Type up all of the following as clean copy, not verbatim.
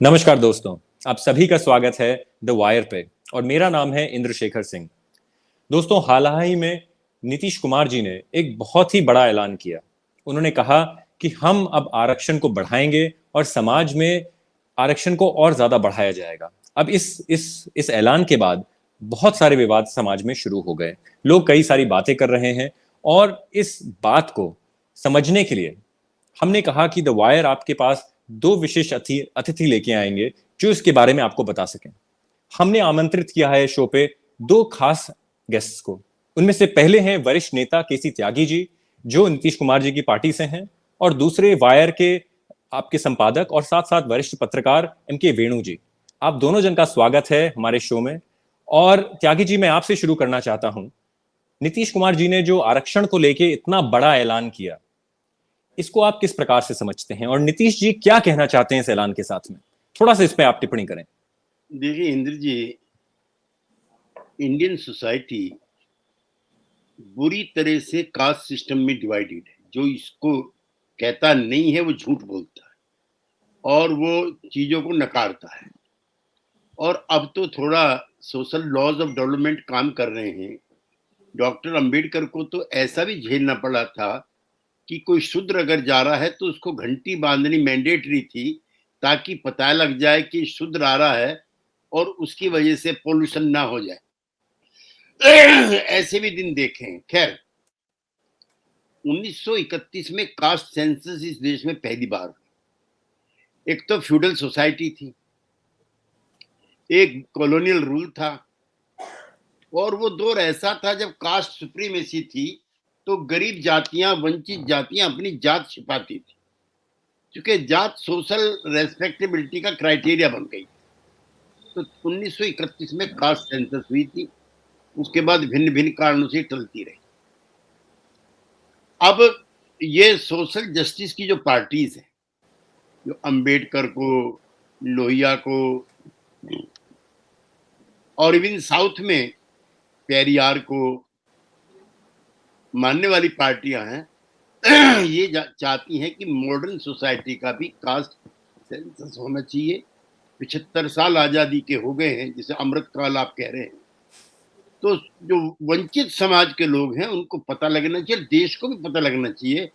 नमस्कार दोस्तों, आप सभी का स्वागत है द वायर पे और मेरा नाम है इंद्रशेखर सिंह। दोस्तों, हाल ही में नीतीश कुमार जी ने एक बहुत ही बड़ा ऐलान किया। उन्होंने कहा कि हम अब आरक्षण को बढ़ाएंगे और समाज में आरक्षण को और ज्यादा बढ़ाया जाएगा। अब इस ऐलान के बाद बहुत सारे विवाद समाज में शुरू हो गए। लोग कई सारी बातें कर रहे हैं और इस बात को समझने के लिए हमने कहा कि द वायर आपके पास दो विशेष अतिथि लेके आएंगे जो इसके बारे में आपको बता सकें। हमने आमंत्रित किया है शो पे दो खास गेस्ट्स को। उनमें से पहले हैं वरिष्ठ नेता केसी त्यागी जी, जो नीतीश कुमार जी की पार्टी से हैं, और दूसरे वायर के आपके संपादक और साथ साथ वरिष्ठ पत्रकार एम के वेणु जी। आप दोनों जन का स्वागत है हमारे शो में। और त्यागी जी, मैं आपसे शुरू करना चाहता हूं। नीतीश कुमार जी ने जो आरक्षण को लेके इतना बड़ा ऐलान किया, इसको आप किस प्रकार से समझते हैं और नीतीश जी क्या कहना चाहते हैं इस ऐलान के साथ में? थोड़ा सा इस पे आप टिप्पणी करें। देखिए इंद्र जी, इंडियन सोसाइटी बुरी तरह से कास्ट सिस्टम में डिवाइडेड है। जो इसको कहता नहीं है वो झूठ बोलता है और वो चीजों को नकारता है। और अब तो थोड़ा सोशल लॉज ऑफ डेवलपमेंट काम कर रहे हैं। डॉक्टर अंबेडकर को तो ऐसा भी झेलना पड़ा था कि कोई शूद्र अगर जा रहा है तो उसको घंटी बांधनी मैंडेटरी थी, ताकि पता लग जाए कि शूद्र आ रहा है और उसकी वजह से पोल्यूशन ना हो जाए। ऐसे भी दिन देखे हैं। खैर, 1931 में कास्ट सेंसस इस देश में पहली बार हुई। एक तो फ्यूडल सोसाइटी थी, एक कॉलोनियल रूल था, और वो दौर ऐसा था जब कास्ट सुप्रीमेसी थी तो गरीब जातियां, वंचित जातियां अपनी जात छिपाती थी, क्योंकि जात सोशल रेस्पेक्टेबिलिटी का क्राइटेरिया बन गई। तो 1931 में कास्ट सेंसस हुई थी। उसके बाद भिन्न भिन्न कारणों से टलती रही। अब ये सोशल जस्टिस की जो पार्टीज है, जो अंबेडकर को, लोहिया को, और इवन साउथ में पेरियार को मानने वाली पार्टियां हैं, ये चाहती हैं कि मॉडर्न सोसाइटी का भी कास्ट सेंसस होना चाहिए। 75 साल आजादी के हो गए हैं, जिसे अमृतकाल आप कह रहे हैं। तो जो वंचित समाज के लोग हैं उनको पता लगना चाहिए, देश को भी पता लगना चाहिए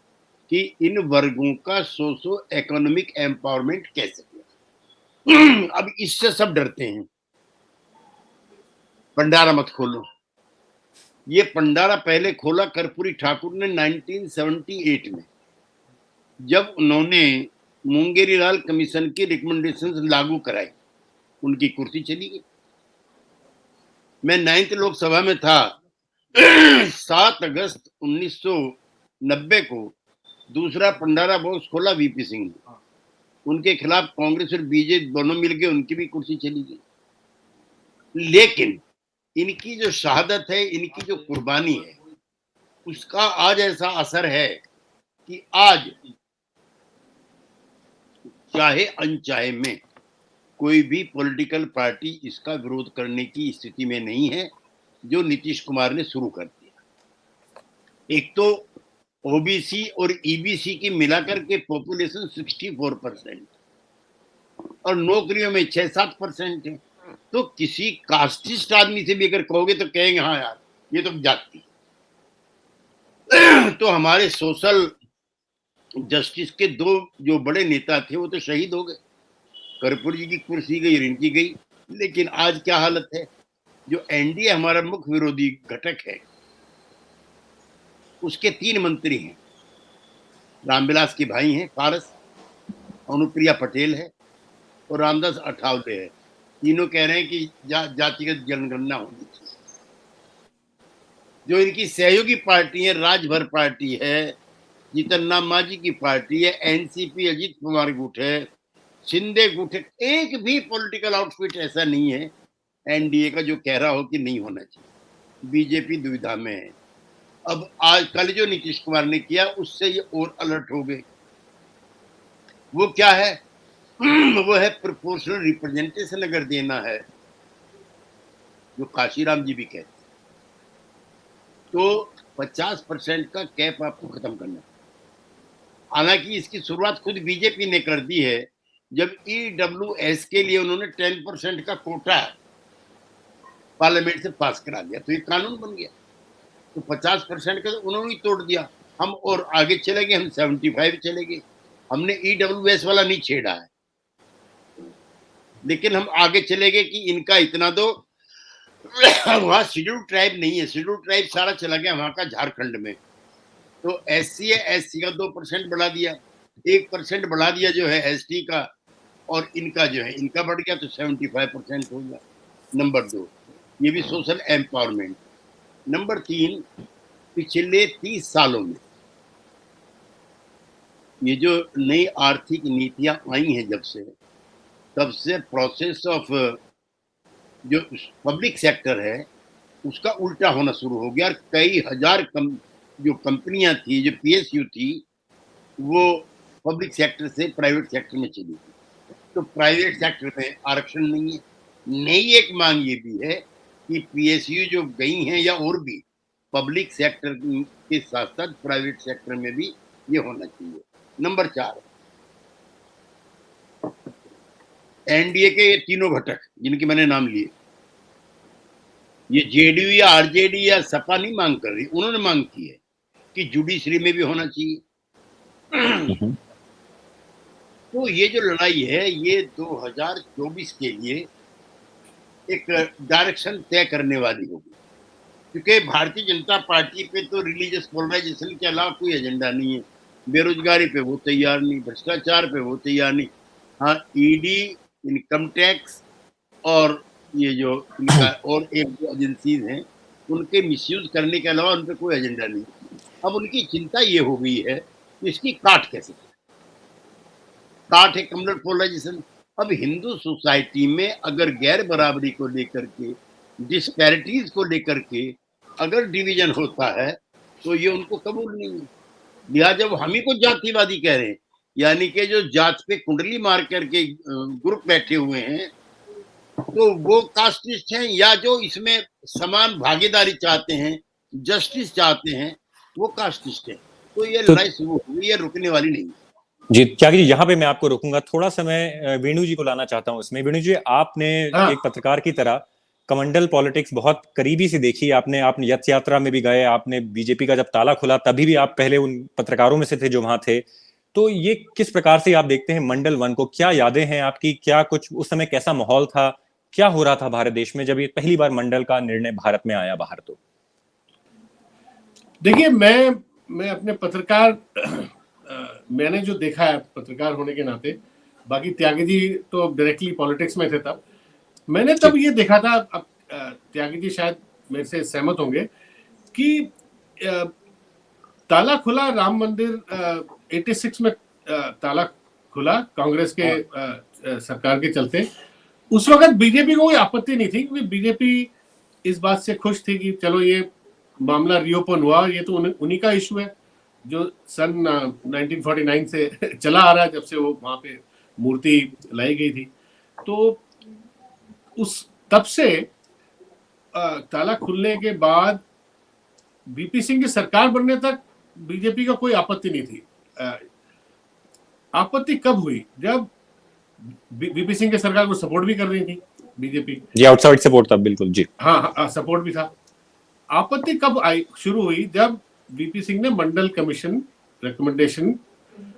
कि इन वर्गों का सोशो इकोनॉमिक एम्पावरमेंट कैसे हुआ। अब इससे सब डरते हैं। भंडारा मत खोलो। ये भंडारा पहले खोला कर्पूरी ठाकुर ने 1978 में, जब उन्होंने मुंगेरी लाल कमीशन की रिकमेंडेशंस लागू कराई। उनकी कुर्सी चली गई। मैं 9th लोकसभा में था। 7 अगस्त 1990 को दूसरा भंडारा बॉक्स खोला वीपी सिंह ने। उनके खिलाफ कांग्रेस और बीजेपी दोनों मिल गए, उनकी भी कुर्सी चली गई। लेकिन इनकी जो शहादत है, इनकी जो कुर्बानी है, उसका आज ऐसा असर है कि आज चाहे अनचाहे में कोई भी पॉलिटिकल पार्टी इसका विरोध करने की स्थिति में नहीं है, जो नीतीश कुमार ने शुरू कर दिया। एक तो ओबीसी और ईबीसी की मिलाकर के पॉपुलेशन 64% और नौकरियों में 6-7% है। तो किसी कास्टिस्ट आदमी से भी अगर कहोगे तो कहेंगे हाँ यार, ये तो जाति। तो हमारे सोशल जस्टिस के दो जो बड़े नेता थे वो तो शहीद हो गए। कर्पूरी जी की कुर्सी गई, इनकी गई। लेकिन आज क्या हालत है? जो एनडीए हमारा मुख्य विरोधी घटक है, उसके 3 मंत्री हैं। रामविलास के भाई हैं पारस, अनुप्रिया पटेल है और रामदास अठावले है। तीनों कह रहे हैं कि जातिगत जनगणना होनी चाहिए। जो इनकी सहयोगी पार्टी है, राजभर पार्टी है, जीतन राम मांझी की पार्टी है, एनसीपी अजीत कुमार गुट है, शिंदे गुट है। एक भी पॉलिटिकल आउटफिट ऐसा नहीं है एनडीए का जो कह रहा हो कि नहीं होना चाहिए। बीजेपी दुविधा में है। अब आज कल जो नीतीश कुमार ने किया, उससे ये और अलर्ट हो गए। वो क्या है? वो है प्रोपोर्शनल रिप्रेजेंटेशन अगर देना है, जो काशीराम जी भी कहते हैं, तो 50% का कैप आपको खत्म करना है। हालांकि इसकी शुरुआत खुद बीजेपी ने कर दी है जब EWS के लिए उन्होंने 10% का कोटा पार्लियामेंट से पास करा दिया, तो ये कानून बन गया। तो 50% का तो उन्होंने ही तोड़ दिया। हम और आगे चले गए, हम 75 चले गए। हमने EWS वाला नहीं छेड़ा है, लेकिन हम आगे चले गए कि इनका इतना दो। वहां शेड्यूल ट्राइब नहीं है, शेड्यूल ट्राइब सारा चला गया वहां का झारखंड में। तो SC है, SC का 2% बढ़ा दिया, 1% बढ़ा दिया जो है ST का, और इनका जो है इनका बढ़ गया, तो 75% हो गया। नंबर 2, ये भी सोशल एम्पावरमेंट। नंबर 3, पिछले 30 सालों में ये जो नई आर्थिक नीतियां आई हैं तब से प्रोसेस ऑफ जो पब्लिक सेक्टर है उसका उल्टा होना शुरू हो गया, और कई हजार जो कंपनियां थी, जो PSU थी, वो पब्लिक सेक्टर से प्राइवेट सेक्टर में चली गई। तो प्राइवेट सेक्टर में आरक्षण नहीं है। नई एक मांग ये भी है कि PSU जो गई हैं या और भी पब्लिक सेक्टर के साथ साथ प्राइवेट सेक्टर में भी ये होना चाहिए। नंबर 4, NDA के ये तीनों घटक जिनके मैंने नाम लिए, ये JDU या RJD या सपा नहीं मांग कर रही, उन्होंने मांग की है कि जुडिशरी में भी होना चाहिए। तो ये जो लड़ाई है ये 2024 के लिए एक डायरेक्शन तय करने वाली होगी, क्योंकि भारतीय जनता पार्टी पे तो रिलीजियस पोलराइजेशन के अलावा कोई एजेंडा नहीं है। बेरोजगारी पे वो तैयार नहीं, भ्रष्टाचार पे वो तैयार नहीं। हाँ, ED, इनकम टैक्स और ये जो इनका और एक दो एजेंसीज हैं उनके मिसयूज करने के अलावा उन पे कोई एजेंडा नहीं। अब उनकी चिंता ये हो गई है कि इसकी काट कैसे, काट है कम्युनल पोलराइजेशन। अब हिंदू सोसाइटी में अगर गैर बराबरी को लेकर के, डिस्पैरिटीज को लेकर के अगर डिवीजन होता है तो ये उनको कबूल नहीं है। लिहाजा जब हम ही को जातिवादी कह रहे हैं, यानी कि जो जात पे कुंडली मार करके ग्रुप बैठे हुए हैं, तो वो कास्टिस्ट हैं, या जो इसमें समान भागीदारी चाहते हैं, जस्टिस चाहते हैं, वो कास्टिस्ट है। तो ये लड़ाई शुरू हो गई, ये रुकने वाली नहीं। जी त्यागी जी, यहाँ पे मैं आपको रोकूंगा थोड़ा सा, मैं वेणु जी को लाना चाहता हूँ इसमें। वेणु जी, आपने एक पत्रकार की तरह कमंडल पॉलिटिक्स बहुत करीबी से देखी, आपने यथ यात्रा में भी गए, आपने बीजेपी का जब ताला खुला तभी भी आप पहले उन पत्रकारों में से थे जो वहां थे। तो ये किस प्रकार से आप देखते हैं मंडल 1 को? क्या यादें हैं आपकी? क्या कुछ उस समय कैसा माहौल था? क्या हो रहा था भारत देश में जब ये पहली बार मंडल का निर्णय भारत में आया बाहर? तो देखिए, मैं अपने पत्रकार मैंने जो देखा है पत्रकार होने के नाते, बाकी त्यागी जी तो डायरेक्टली पॉलिटिक्स में थे, तब मैंने तब ये देखा था, अब त्यागी जी शायद मेरे से सहमत होंगे, कि ताला खुला राम मंदिर 86 में ताला खुला कांग्रेस के सरकार के चलते। उस वक्त बीजेपी को कोई आपत्ति नहीं थी, क्योंकि बीजेपी इस बात से खुश थी कि चलो ये मामला रीओपन हुआ, ये तो उन्हीं का इशू है जो सन 1949 से चला आ रहा है, जब से वो वहां पे मूर्ति लाई गई थी। तो तब से ताला खुलने के बाद VP सिंह की सरकार बनने तक बीजेपी का कोई आपत्ति नहीं थी। आपत्ति कब हुई? जब VP सिंह की सरकार को सपोर्ट भी कर रही थी बीजेपी, जी आउटसाइड सपोर्ट था, बिल्कुल जी, हाँ सपोर्ट भी था। आपत्ति कब आई, शुरू हुई जब VP सिंह ने मंडल कमीशन रिकमेंडेशन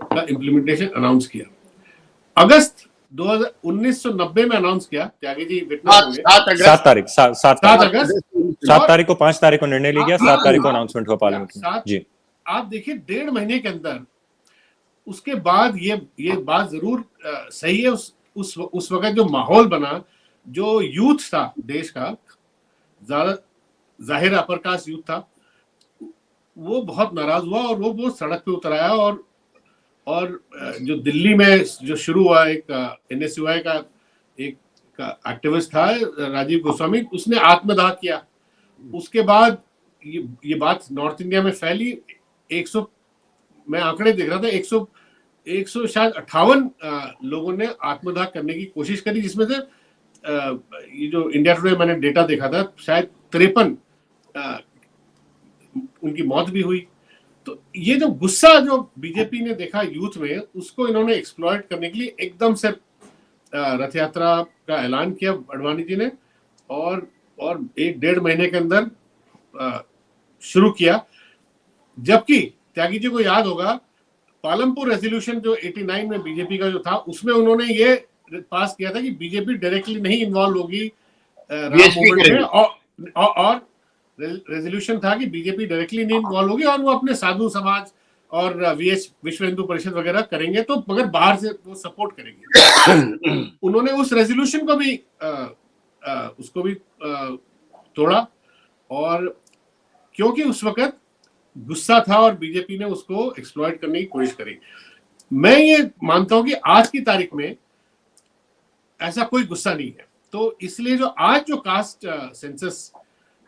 का इम्प्लीमेंटेशन अनाउंस किया। अगस्त 1990 में अनाउंस किया, त्यागी जी विटनेस होंगे। 7 तारीख 7 तारीख को 5 तारीख को निर्णय लिया गया, 7 तारीख को अनाउंसमेंट हुआ पार्लियामेंट में। जी, आप देखिए 1.5 महीने के अंदर, उसके बाद ये बात जरूर सही है, उस वक्त जो माहौल बना, जो यूथ था देश का, ज्यादा जाहिर अपर कास्ट यूथ था, वो बहुत नाराज हुआ और वो सड़क पे उतर आया। और जो दिल्ली में जो शुरू हुआ एक NSUI का एक एक्टिविस्ट था राजीव गोस्वामी, उसने आत्मदाह किया। उसके बाद ये बात नॉर्थ इंडिया में फैली। 100, मैं आंकड़े देख रहा था, 100 शायद 58 लोगों ने आत्मदाह करने की कोशिश करी, जिसमें से ये जो इंडिया टुडे मैंने डेटा देखा था, शायद 53 उनकी मौत भी हुई। तो ये जो गुस्सा जो बीजेपी ने देखा यूथ में, उसको इन्होंने एक्सप्लॉइट करने के लिए एकदम से रथ यात्रा का ऐलान किया अडवाणी जी ने, और 1-1.5 महीने के अंदर शुरू किया। जबकि त्यागी जी को याद होगा, पालमपुर रेजोल्यूशन जो 89 में बीजेपी का जो था, उसमें उन्होंने ये पास किया था कि बीजेपी डायरेक्टली नहीं इन्वॉल्व होगी राम मूवमेंट में, और रेजोल्यूशन था कि बीजेपी डायरेक्टली नहीं इन्वॉल्व होगी और वो अपने साधु समाज और विश्व हिंदू परिषद वगैरह करेंगे, तो मगर बाहर से वो सपोर्ट करेंगे। उन्होंने उस रेजोल्यूशन को भी उसको भी तोड़ा, और क्योंकि उस वक्त गुस्सा था और बीजेपी ने उसको एक्सप्लॉइट करने की कोशिश करी। मैं ये मानता हूं कि आज की तारीख में ऐसा कोई गुस्सा नहीं है। तो इसलिए जो आज जो कास्ट सेंसस,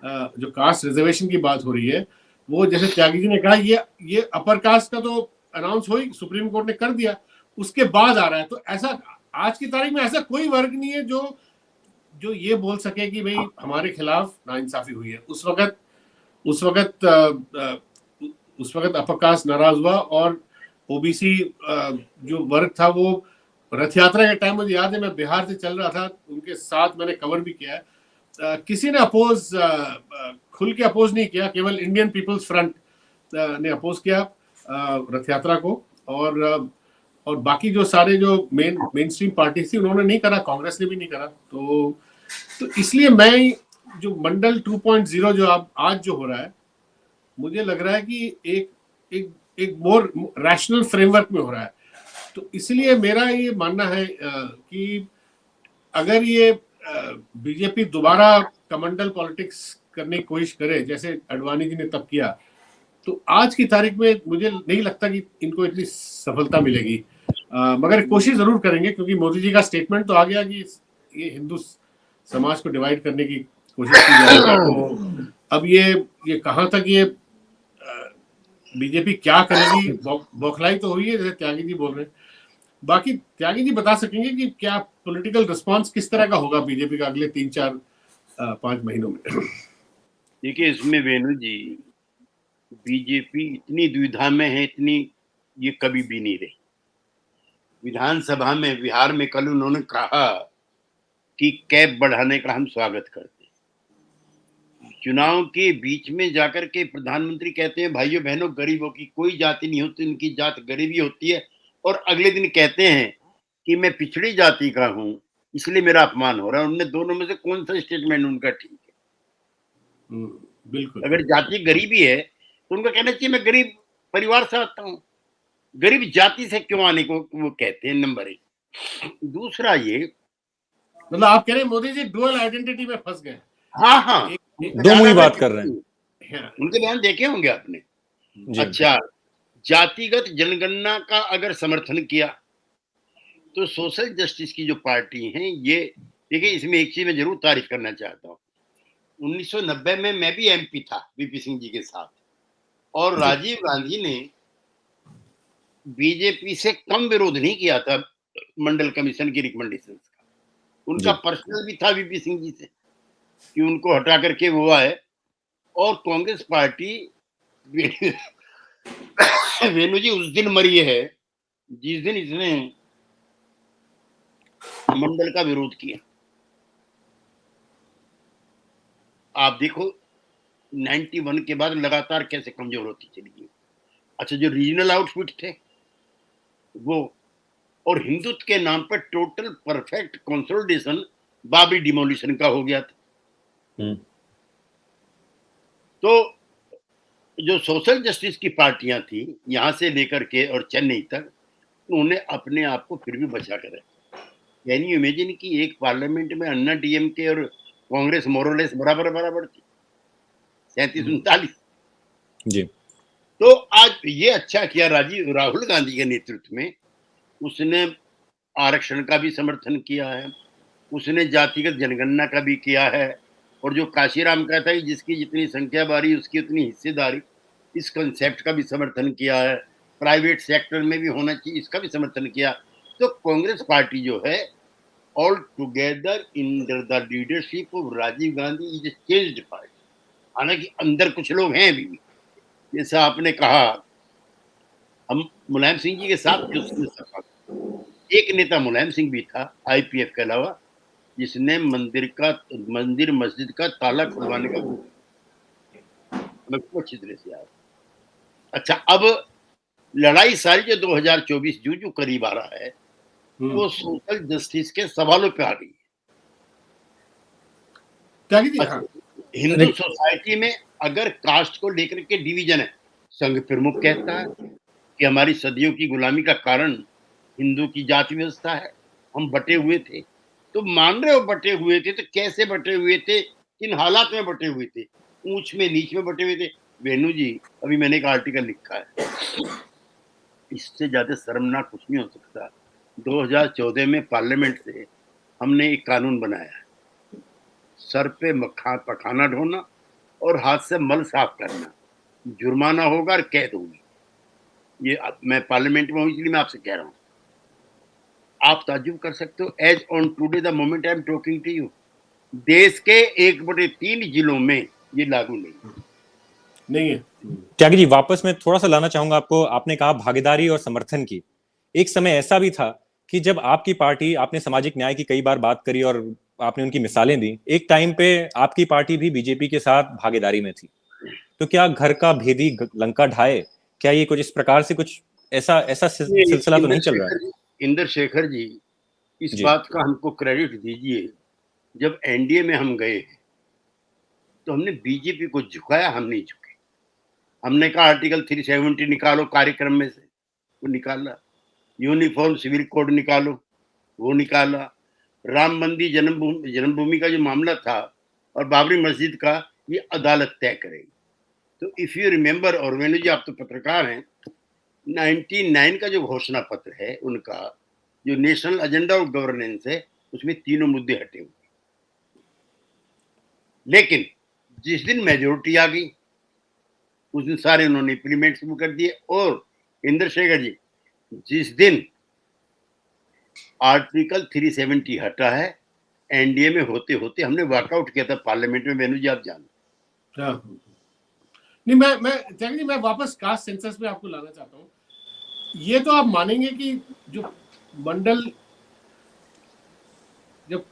जो कास्ट रिजर्वेशन की बात हो रही है, वो जैसे त्यागी जी ने कहा, ये अपर कास्ट का तो अनाउंस हो ही, सुप्रीम कोर्ट ने कर दिया, उसके बाद आ रहा है। तो ऐसा आज की तारीख में ऐसा कोई वर्ग नहीं है जो ये बोल सके कि भाई हमारे खिलाफ नाइंसाफी हुई है। उस वक्त अपर कास्ट नाराज हुआ, और ओबीसी जो वर्ग था वो रथ यात्रा के टाइम, मुझे याद है मैं बिहार से चल रहा था, उनके साथ मैंने कवर भी किया है। किसी ने खुल के अपोज नहीं किया, केवल इंडियन पीपल्स फ्रंट ने अपोज किया रथ यात्रा को, और बाकी जो सारे जो मेन स्ट्रीम पार्टी थी उन्होंने नहीं करा, कांग्रेस ने भी नहीं करा। तो इसलिए मैं जो मंडल 2.0 जो आज जो हो रहा है, मुझे लग रहा है कि एक मोर रैशनल फ्रेमवर्क में हो रहा है। तो इसलिए मेरा ये मानना है कि अगर ये बीजेपी दोबारा कमंडल पॉलिटिक्स करने की कोशिश करे, जैसे अडवाणी जी ने तब किया, तो आज की तारीख में मुझे नहीं लगता कि इनको इतनी सफलता मिलेगी। मगर कोशिश जरूर करेंगे, क्योंकि मोदी जी का स्टेटमेंट तो आ गया कि ये हिंदू समाज को डिवाइड करने की कोशिश की जा रही है। तो अब ये कहाँ तक ये बीजेपी क्या करेगी, बौखलाई तो हुई है जैसे त्यागी जी बोल रहे हैं। बाकी त्यागी जी बता सकेंगे कि क्या पॉलिटिकल रिस्पांस किस तरह का होगा बीजेपी का अगले 3-4-5 महीनों में। देखिए, इसमें वेणु जी, बीजेपी इतनी दुविधा में है, इतनी ये कभी भी नहीं रही। विधानसभा में बिहार में कल उन्होंने कहा कि कैब बढ़ाने का हम स्वागत करते हैं। चुनाव के बीच में जाकर के प्रधानमंत्री कहते हैं भाइयों बहनों, गरीबों की कोई जाति नहीं होती, उनकी जात गरीबी होती है, और अगले दिन कहते हैं कि मैं पिछड़ी जाति का हूं इसलिए मेरा अपमान हो रहा है। उनमें दोनों में से कौन सा स्टेटमेंट उनका ठीक है? बिल्कुल। अगर जाति गरीबी है तो उनका कहना चाहिए मैं गरीब परिवार से आता हूं, गरीब जाति से क्यों आने को वो कहते हैं। नंबर 1। दूसरा, ये मतलब आप कह रहे हैं मोदी जी डुअल आइडेंटिटी में फंस गए। हाँ, दो मुही बात कर रहे हैं। उनके बयान देखे होंगे आपने। अच्छा, जातिगत जनगणना का अगर समर्थन किया तो सोशल जस्टिस की जो पार्टी हैं, ये देखिए, इसमें एक चीज मैं जरूर तारीफ करना चाहता हूँ। 1990 में मैं भी एमपी था वीपी सिंह जी के साथ, और राजीव गांधी ने बीजेपी से कम विरोध नहीं किया था मंडल कमीशन की रिकमेंडेशन का। उनका पर्सनल भी था वीपी सिंह जी से कि उनको हटा करके वो आए। और कांग्रेस पार्टी वेणु जी उस दिन मरी है जिस दिन इसने मंडल का विरोध किया। आप देखो 91 के बाद लगातार कैसे कमजोर होती चली गई। अच्छा, जो रीजनल आउटफिट थे वो, और हिंदुत्व के नाम पर total perfect consolidation Babri demolition का हो गया था। तो जो सोशल जस्टिस की पार्टियां थी यहां से लेकर के और चेन्नई तक, उन्होंने अपने आप को फिर भी बचा कर रखा। यानी इमेजिन कि एक पार्लियामेंट में अन्ना डीएमके और कांग्रेस मोरलेस बराबर थी, 37-39 जी। तो आज ये अच्छा किया राहुल गांधी के नेतृत्व में, उसने आरक्षण का भी समर्थन किया है, उसने जातिगत जनगणना का भी किया है, और जो काशीराम कहता है जिसकी जितनी संख्या बारी उसकी उतनी हिस्सेदारी, इस कंसेप्ट का भी समर्थन किया है। प्राइवेट सेक्टर में भी होना चाहिए, इसका भी समर्थन किया। तो कांग्रेस पार्टी जो है all together under the leadership of Rajiv Gandhi is a changed party. हालांकि अंदर कुछ लोग हैं भी जैसा आपने कहा, हम मुलायम सिंह जी के साथ भी उसमें सफा, एक नेता मुलायम सिंह भी था आईपीएफ के अलावा, जिसने मंदिर मस्जिद का ताला खुलवाने का हमें खूब अच्छी तरह से याद। अच्छा, अब लड़ाई सारी जो 2024 जो करीब आ रहा है, वो सोशल जस्टिस के सवालों पे आ गई। त्यागी जी, हाँ। अच्छा, हिंदू सोसाइटी में अगर कास्ट को लेकर के डिवीजन है, संघ प्रमुख कहता है कि हमारी सदियों की गुलामी का कारण हिंदू की जाति व्यवस्था है, हम बटे हुए थे। तो मान रहे हो बटे हुए थे, तो कैसे बटे हुए थे, किन हालात में बटे हुए थे, ऊंच में नीच में बटे हुए थे। वेणु जी, अभी मैंने एक आर्टिकल लिखा है, इससे ज्यादा शर्मनाक कुछ नहीं हो सकता। 2014 में पार्लियामेंट से हमने एक कानून बनाया, सर पे पखाना ढोना और हाथ से मल साफ करना, जुर्माना होगा और कैद होगी। ये मैं पार्लियामेंट में हूँ, इसलिए मैं आपसे कह रहा हूँ। आप ताज्जुब कर सकते हो, as on today the moment I am talking to you, देश के 1/3 जिलों में ये लागू नहीं है। त्यागी जी, वापस मैं थोड़ा सा लाना चाहूंगा आपको। आपने कहा भागीदारी और समर्थन की। एक समय ऐसा भी था कि जब आपकी पार्टी, आपने सामाजिक न्याय की कई बार बात करी और आपने उनकी मिसालें दी, एक टाइम पे आपकी पार्टी भी बीजेपी के साथ भागीदारी में थी। तो क्या घर का भेदी लंका ढाए, क्या ये कुछ इस प्रकार से कुछ ऐसा ऐसा सिलसिला तो नहीं चल रहा है? इंदर शेखर जी, इस जी बात का हमको क्रेडिट दीजिए, जब एनडीए में हम गए तो हमने बीजेपी को झुकाया, हम नहीं झुके। हमने कहा आर्टिकल 370 निकालो कार्यक्रम में से, वो निकाला। यूनिफॉर्म सिविल कोड निकालो, वो निकाला। राम मंदिर जन्मभूमि का जो मामला था और बाबरी मस्जिद का, ये अदालत तय करेगी। तो इफ यू रिमेम्बर, और वेणु जी आप तो पत्रकार हैं, 99 का जो घोषणा पत्र है उनका, जो नेशनल एजेंडा ऑफ गवर्नेंस है, उसमें तीनों मुद्दे हटे हुए। लेकिन जिस दिन मेजोरिटी आ गई, उस दिन सारे उन्होंने इंप्लीमेंट शुरू कर दिए। और इंद्र शेखर जी, जिस दिन आर्टिकल 370 हटा है, एनडीए में होते होते हमने वर्कआउट किया था पार्लियामेंट में। वेणु जी आप जानते। नहीं, मैं त्यागी जी, मैं वापस कास्ट सेंसस में आपको लाना चाहता हूँ। ये तो आप मानेंगे कि जो मंडल, जब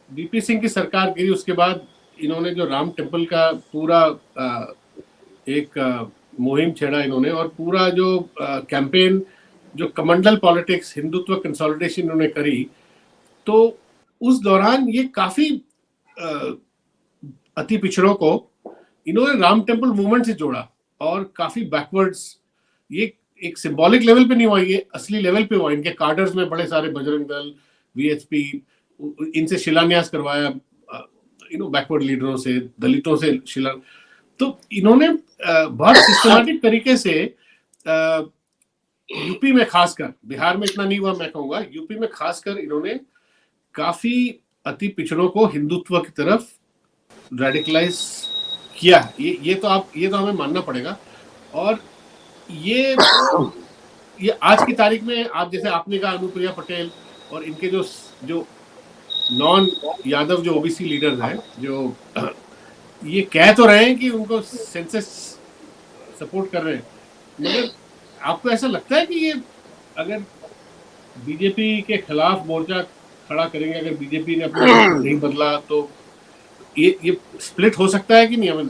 बीपी सिंह की सरकार गिरी, उसके बाद इन्होंने जो राम टेम्पल का पूरा एक मुहिम छेड़ा इन्होंने, और पूरा जो कैंपेन, जो कमंडल पॉलिटिक्स, हिंदुत्व कंसोलिडेशन इन्होंने करी, तो उस दौरान ये काफी अति पिछड़ों को इन्होंने राम टेम्पल मूवमेंट से जोड़ा, और काफी बैकवर्ड्स, ये एक सिंबॉलिक लेवल पे नहीं हुआ, ये असली लेवल पे हुआ। इनके कार्डर्स में बड़े सारे बजरंग दल, वीएचपी, इनसे शिलान्यास करवाया, बैकवर्ड लीडरों से, दलितों से तो इन्होंने बहुत सिस्टमैटिक तरीके से यूपी में खासकर, बिहार में इतना नहीं हुआ मैं कहूंगा, यूपी में खासकर इन्होंने काफी अति पिछड़ों को हिंदुत्व की तरफ रेडिकलाइज किया। ये तो हमें मानना पड़ेगा। और ये आज की तारीख में, आप जैसे आपने कहा अनुप्रिया पटेल और इनके जो नॉन यादव जो ओबीसी लीडर्स हैं, जो ये कह तो रहे हैं कि उनको सेंसस सपोर्ट कर रहे हैं, मगर आपको ऐसा लगता है कि ये अगर बीजेपी के खिलाफ मोर्चा खड़ा करेंगे, अगर बीजेपी ने अपना नहीं बदला, तो ये स्प्लिट हो सकता है कि नहीं? हमें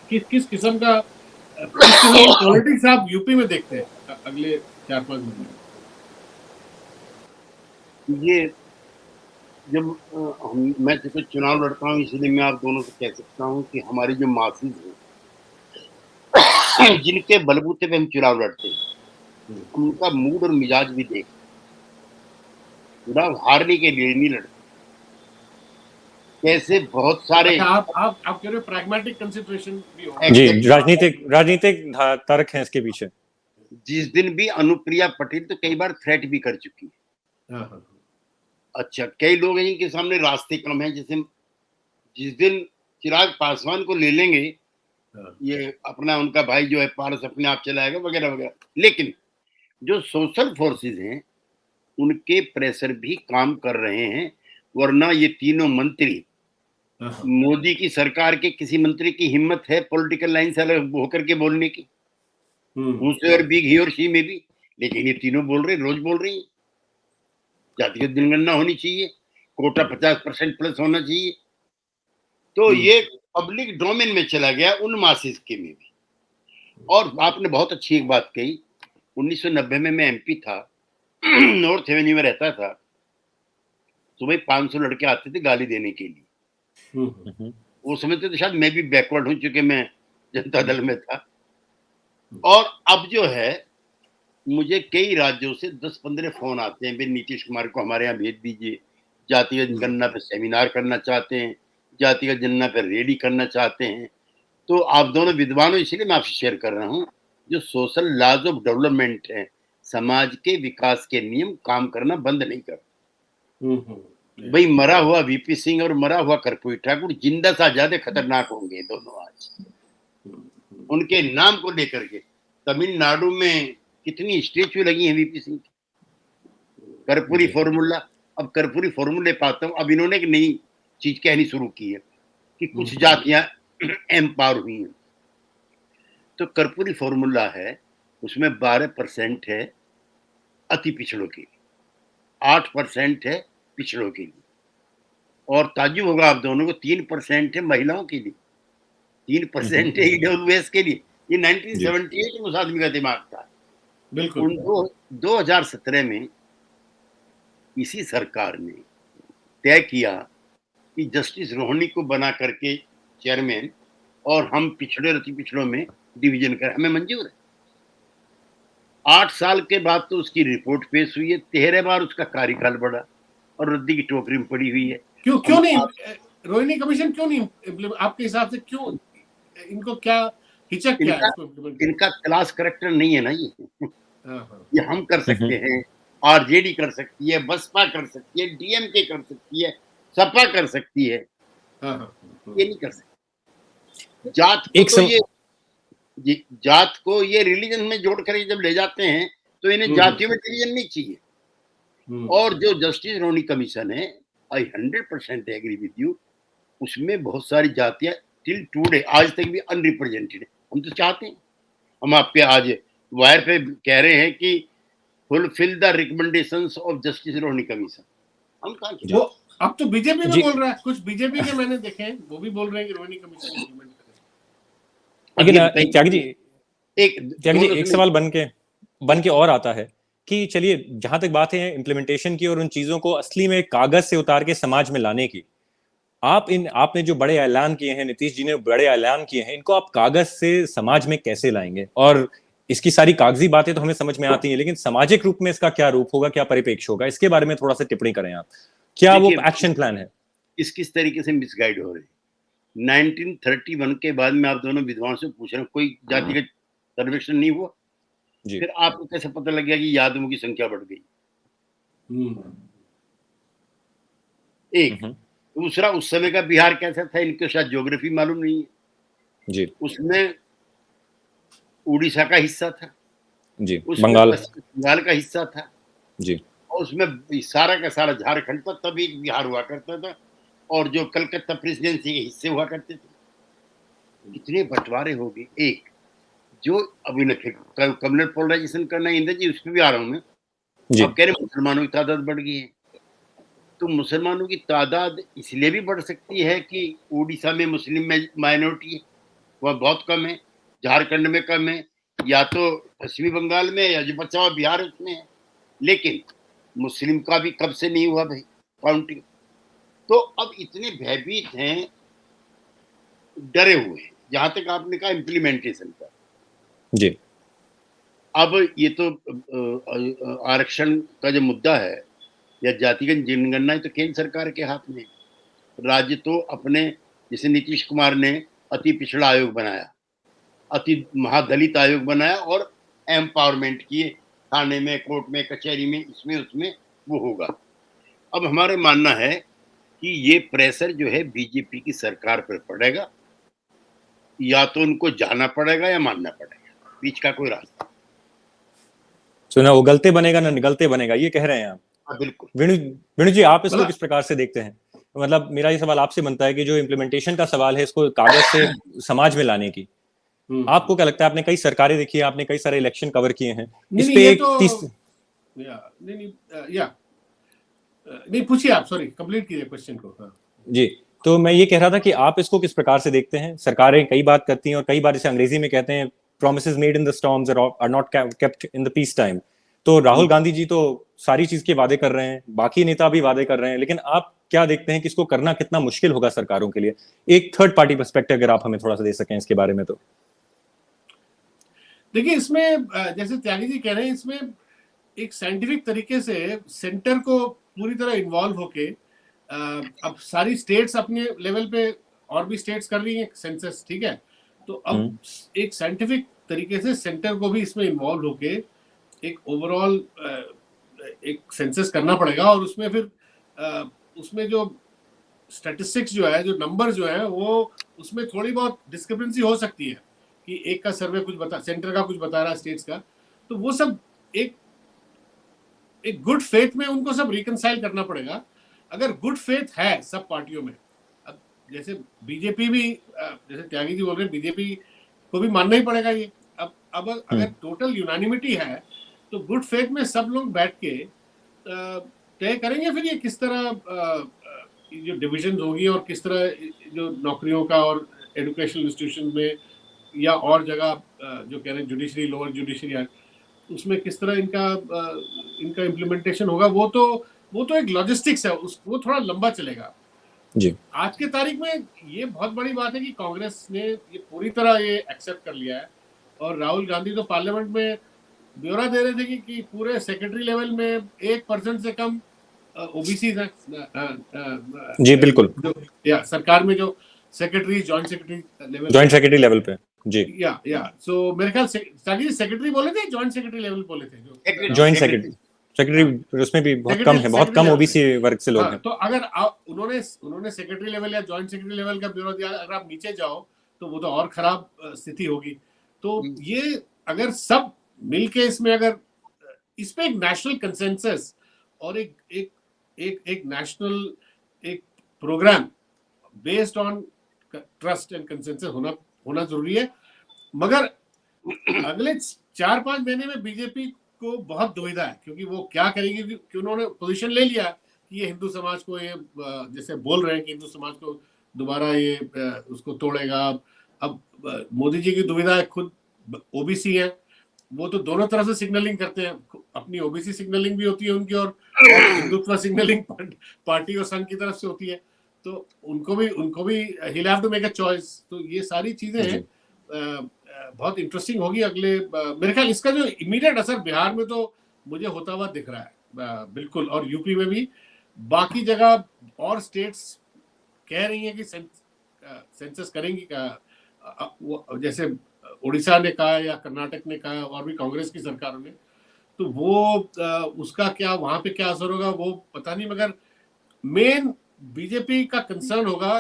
किस किस्म का पॉलिटिक्स आप यूपी में देखते हैं अगले 4-5 महीने? ये जब मैं तो चुनाव लड़ता हूँ, इसलिए मैं आप दोनों से कह सकता हूँ कि हमारी जो माफी है, जिनके बलबूते पे हम चुनाव लड़ते हैं, उनका मूड और मिजाज भी देख, चुनाव हारने के लिए नहीं लड़ते। कैसे बहुत सारे आप कह रहे हो प्रैग्मेटिक कंसिडरेशन भी हो? जी, राजनीतिक तर्क है इसके पीछे। जिस दिन भी अनुप्रिया पटेल तो कई बार थ्रेट भी कर चुकी है। अच्छा, कई लोग हैं जिनके सामने रास्ते कम है, जैसे जिस दिन चिराग पासवान को ले लेंगे, ये अपना उनका भाई जो है पारस अपने आप चलाएगा वगैरह वगैरह। लेकिन जो सोशल फोर्सेस हैं, उनके प्रेशर भी काम कर रहे हैं, वरना ये तीनों मंत्री हाँ, मोदी की सरकार के किसी मंत्री की हिम्मत है पॉलिटिकल लाइन से अलग होकर के बोलने की? Whosoever big he or she may be, लेकिन ये तीनों बोल रहे, रोज बोल रही हैं जातिगत जनगणना होनी चाहिए, कोटा 50% प्लस होना चाहिए। तो ये पब्लिक डोमेन में चला गया उन मासेस के में भी। और आपने बहुत अच्छी एक बात कही, 1990 में मैं एमपी था, नॉर्थ एवेन्यू में रहता था, सुबह 500 लड़के आते थे गाली देने के लिए। वो समझते थे शायद मैं भी बैकवर्ड हूं, चूंकि मैं जनता दल में था। और अब जो है मुझे कई राज्यों से 10-15 फोन आते हैं, भाई नीतीश कुमार को हमारे यहाँ भेज दीजिए, जातिगत जनगणना पे सेमिनार करना चाहते हैं, जातिगत जनगणना पे रैली करना चाहते हैं। तो आप दोनों विद्वानों, इसलिए मैं आपसे शेयर कर रहा हूँ, जो सोशल लॉज ऑफ डेवलपमेंट है, समाज के विकास के नियम काम करना बंद नहीं करते। भाई मरा हुआ वीपी सिंह और मरा हुआ कर्पूरी ठाकुर जिंदा सा ज्यादा खतरनाक होंगे दोनों आज। उनके नाम को लेकर के तमिलनाडु में कितनी स्टेच्यू लगी है वीपी सिंह की, कर्पूरी फॉर्मूला। अब कर्पूरी फॉर्मूले पाता हूँ, अब इन्होंने एक नई चीज कहनी शुरू की है कि कुछ जातियां एम्पावर हुई हैं। तो कर्पूरी फॉर्मूला है, उसमें 12% है अति पिछड़ों के लिए, 8% है पिछड़ों के लिए, और ताज्जुब होगा आप दोनों को 3% है महिलाओं के लिए, 3% है ईडब्ल्यूएस के लिए। ये 1978 में उस आदमी का दिमाग था। बिल्कुल। 2017 में इसी सरकार ने तय किया कि जस्टिस रोहनी को बना करके चेयरमैन, और हम पिछड़े अति पिछड़ों में डिवीजन कर, हमें मंजूर है। 8 साल के बाद तो उसकी रिपोर्ट पेश हुई है, 13 बार उसका कार्यकाल बढ़ा और रद्दी की टोकरी में पड़ी हुई है। क्यों नहीं रोहिणी कमीशन क्यों नहीं आपके हिसाब से, क्यों इनको क्या हिचक क्या है? इनका क्लास करेक्टर नहीं है ना ये हम कर सकते हैं, आरजेडी कर सकती है, बसपा कर सकती है, डीएमके कर सकती है, सपा कर सकती है, ये नहीं कर सकती। जात को जात को ये रिलीजन में जोड़ कर जब ले जाते हैं तो इन्हें जातियों में डिवीजन नहीं चाहिए। और जो जस्टिस रोहनी कमीशन है, आई 100% एग्री विद यू, उसमें बहुत सारी जातियां टिल टुडे आज तक भी अनरिप्रेजेंटेड है। हम तो चाहते हैं, हम आपके आज वायर पे कह रहे हैं कि fulfil the recommendations of justice Rohini commission. हम कहां, वो अब तो बीजेपी में बोल रहा है, कुछ बीजेपी के मैंने देखे हैं वो भी बोल रहे हैं कि रोहनी कमीशन इम्प्लीमेंट करें। लेकिन त्यागी जी एक सवाल बन के और आता है कि चलिए, जहां तक बात है इम्प्लीमेंटेशन की और उन चीजों को असली में कागज से उतार के समाज में लाने की, आपने जो बड़े ऐलान किए हैं, नीतीश जी ने बड़े ऐलान किए हैं, इनको आप कागज से समाज में कैसे लाएंगे? और इसकी सारी कागजी बातें तो हमें समझ में आती हैं, लेकिन सामाजिक रूप में इसका क्या रूप होगा, क्या परिप्रेक्ष्य होगा, इसके बारे में थोड़ा सा टिप्पणी करें आप। क्या वो एक्शन प्लान है? किस तरीके से मिसगाइड हो रहे हैं। 1931 के बाद में आप दोनों विद्वान से पूछ रहे हैं, कोई जातिगत सर्वेक्षण नहीं हुआ जी। फिर आपको कैसे पता लग गया कि यादवों की संख्या बढ़ गई? एक दूसरा, उस समय का बिहार कैसा था, इनको शायद ज्योग्राफी मालूम नहीं है जी। उसमें उड़ीसा का हिस्सा था जी, बंगाल का हिस्सा था जी, और उसमें सारा का सारा झारखंड था, तभी बिहार हुआ करता था, और जो कलकत्ता प्रेसिडेंसी के हिस्से हुआ करते थे। इतने बंटवारे हो गए। एक जो अभी कम्युनल पोलराइजेशन करना इंद्र जी, उस पर भी आ रहा हूँ मैं। अब कह रहे मुसलमानों की तादाद बढ़ गई है, तो मुसलमानों की तादाद इसलिए भी बढ़ सकती है कि उड़ीसा में मुस्लिम माइनॉरिटी है, वह बहुत कम है, झारखंड में कम है, या तो पश्चिमी बंगाल में, या जो बचा हुआ बिहार उसमें है। लेकिन मुस्लिम का भी कब से नहीं हुआ भाई काउंटिंग। तो अब इतने भयभीत हैं, डरे हुए हैं, जहां तक आपने कहा इम्प्लीमेंटेशन का जी। अब ये तो आरक्षण का जो मुद्दा है या जातिगत जनगणना है, तो केंद्र सरकार के हाथ में। राज्य तो अपने, जैसे नीतीश कुमार ने अति पिछड़ा आयोग बनाया, अति महादलित आयोग बनाया और एम्पावरमेंट किए, थाने में, कोर्ट में, कचहरी में, इसमें उसमें वो होगा। अब हमारा मानना है कि ये प्रेशर जो है बीजेपी की सरकार पर पड़ेगा, या तो उनको जाना पड़ेगा या मानना पड़ेगा, बीच का कोई रास्ता। तो ना वो गलते बनेगा ना निगलते बनेगा, ये कह रहे हैं आप? हाँ बिल्कुल। वेणु जी, आप इसको किस प्रकार से देखते हैं? मतलब मेरा ये सवाल आपसे बनता है कि जो इम्प्लीमेंटेशन का सवाल है इसको कागज से समाज में लाने की, आपको क्या लगता है? आपने कई सरकारें देखी है, आपने कई सारे इलेक्शन कवर किए हैं, इस पे एक नहीं पूछिए आप, सॉरी कंप्लीट कीजिए क्वेश्चन को। हाँ जी, तो मैं ये कह रहा था कि आप इसको किस प्रकार से देखते हैं? सरकारें कई बात करती हैं और कई बार इसे अंग्रेजी में कहते हैं promises made in the storms are not kept in the peace time। तो राहुल गांधी जी तो सारी चीज के वादे कर रहे हैं, बाकी नेता भी वादे कर रहे हैं, लेकिन आप क्या देखते हैं कि इसको करना कितना मुश्किल होगा सरकारों के लिए? एक थर्ड पार्टी पर्सपेक्टिव अगर आप हमें थोड़ा सा दे सकें इसके बारे में। तो देखिए, इसमें जैसे त्यागी जी कह रहे हैं, इसमें एक साइंटिफिक तरीके से सेंटर को पूरी तरह इन्वॉल्व होके अब सारी स्टेट्स अपने लेवल पे और भी स्टेट्स कर रही हैं सेंसस, ठीक है, तो अब एक साइंटिफिक तरीके से सेंटर को भी इसमें इन्वॉल्व होके एक ओवरऑल एक सेंसस करना पड़ेगा। और उसमें फिर उसमें जो स्टैटिस्टिक्स जो है, जो नंबर जो है, वो उसमें थोड़ी बहुत डिस्क्रिपेंसी हो सकती है कि एक का सर्वे कुछ बता, सेंटर का कुछ बता रहा है, स्टेट्स का, तो वो सब एक गुड फेथ में उनको सब रिकंसाइल करना पड़ेगा। अगर गुड फेथ है सब पार्टियों में, अब जैसे बीजेपी भी, जैसे त्यागी जी बोल रहे हैं, बीजेपी को भी मानना ही पड़ेगा ये। अब अगर टोटल यूनानिमिटी है तो गुड फेथ में सब लोग बैठ के तय करेंगे फिर ये किस तरह जो डिविजन होगी और किस तरह जो नौकरियों का और एजुकेशनल इंस्टीट्यूशन में या और जगह जो कह रहे हैं जुडिशरी, लोअर जुडिशरी, उसमें किस तरह इनका इम्प्लीमेंटेशन होगा, वो तो एक लॉजिस्टिक्स है, वो थोड़ा लंबा चलेगा जी। आज के तारीख में ये बहुत बड़ी बात है कि कांग्रेस ने ये पूरी तरह ये एक्सेप्ट कर लिया है। और राहुल गांधी तो पार्लियामेंट में ब्यौरा दे रहे थे कि पूरे सेक्रेटरी लेवल में 1% से कम ओबीसी है। जी बिल्कुल, या सरकार में जो सेक्रेटरी, जॉइंट सेक्रेटरी लेवल पे जी, या सो मेरे ख्याल से सेक्रेटरी बोले थे, जॉइंट सेक्रेटरी लेवल बोले थे, जो जॉइंट सेक्रेटरी उसमें भी बहुत कम है, बहुत कम ओबीसी वर्ग से लोग हैं। तो अगर उन्होंने सेक्रेटरी लेवल या जॉइंट सेक्रेटरी लेवल का ब्यौरा दिया, अगर आप नीचे जाओ तो वो तो और खराब स्थिति होगी। तो ये अगर सब मिलके इसमें, अगर इस पे एक नेशनल कंसेंसस और एक नेशनल एक programme based on trust and consensus होना जरूरी है। मगर अगले 4-5 महीने में बीजेपी को बहुत दुविधा है, क्योंकि वो क्या करेगी, कि उन्होंने पोजीशन ले लिया कि ये हिंदू समाज को, ये जैसे बोल रहे हैं कि हिंदू समाज को दोबारा ये उसको तोड़ेगा। अब मोदी जी की दुविधा है, खुद ओबीसी है, वो तो दोनों तरफ से सिग्नलिंग करते हैं, अपनी ओबीसी सिग्नलिंग भी होती है उनकी, और हिंदुत्व सिग्नलिंग पार्टी और संघ की तरफ से होती है, तो उनको भी he'll have to make a choice। तो ये सारी चीजें बहुत इंटरेस्टिंग होगी अगले, मेरे ख्याल इसका जो इमीडिएट असर बिहार में तो मुझे होता हुआ दिख रहा है बिल्कुल, और यूपी में भी, बाकी जगह और स्टेट्स कह रही हैं कि सेंसस करेंगी का, जैसे उड़ीसा ने कहा या कर्नाटक ने कहा, और भी कांग्रेस की सरकारों ने, तो वो उसका क्या वहां पे क्या असर होगा वो पता नहीं। मगर मेन बीजेपी का कंसर्न होगा